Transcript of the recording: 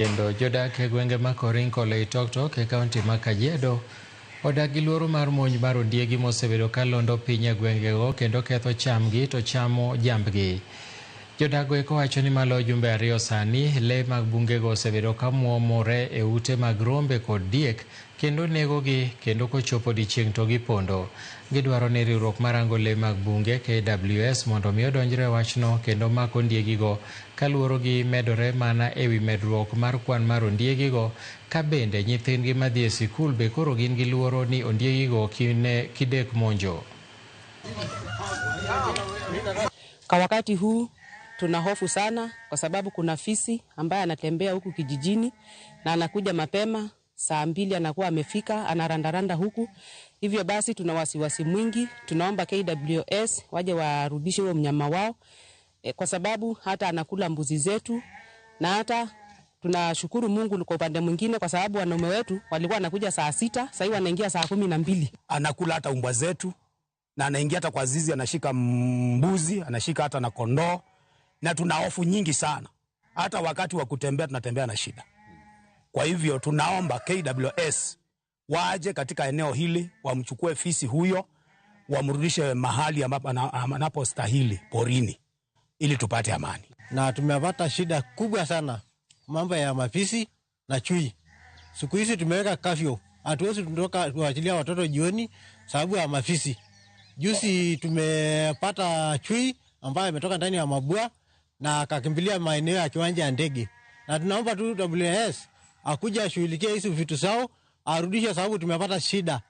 Kendo jodak e gwenge ma Korinko Leitoktok e kaunti ma Kajiado odak gi luoro mar monj mar ondiegi mosebedo ka londo piny e gwengego kendo ketho chamgi to chamo jambgi. Jodak eko wacho ni malo jumbe 2 sani le mag bungego osebedo ka muomore e ute mag rombe kod diek kendo negogi kendo kochopo dichieng' to gipondo. Gidwaro ni riwruok marango le mag bunge KWS mondo mi odonjre wachno kendo mak ondiegigo kaluoro gi medore mana ewi medruok mar kwan mar ondiegigo ka bende nyithindgi madhi e sikul be koro gin gi luoro ni ondiegigo kidek monjo. Kwa wakati huu tuna hofu sana kwa sababu kuna fisi ambaye anatembea huku kijijini na anakuja mapema saa 2 anakuwa amefika anarandaranda huku. Hivyo basi tuna wasiwasi mwingi, tunaomba KWS waje warudishe huo mnyama wao kwa sababu hata anakula mbuzi zetu, na hata tunashukuru Mungu kwa upande mwingine kwa sababu wanaume wetu walikuwa anakuja saa 6, sasa hivi wanaingia saa 12. Anakula hata umbwa zetu na anaingia hata kwa zizi, anashika mbuzi, anashika hata na kondoo, na tuna hofu nyingi sana. Hata wakati wa kutembea tunatembea na shida. Kwa hivyo tunaomba KWS waje katika eneo hili, wamchukue fisi huyo, wamrudishe mahali ambapo anapostahili porini ili tupate amani. Na tumepata shida kubwa sana mambo ya mafisi na chui. Siku hizi tumeweka kafyo. Hatuwezi kutoka kuachilia watoto jioni sababu ya mafisi. Juzi tumepata chui ambaye ametoka ndani ya mabua na akakimbilia maeneo ya kiwanja ya ndege. Na tunaomba tu WS akuja ashughulikie hizo vitu zao, arudishe sababu tumepata shida.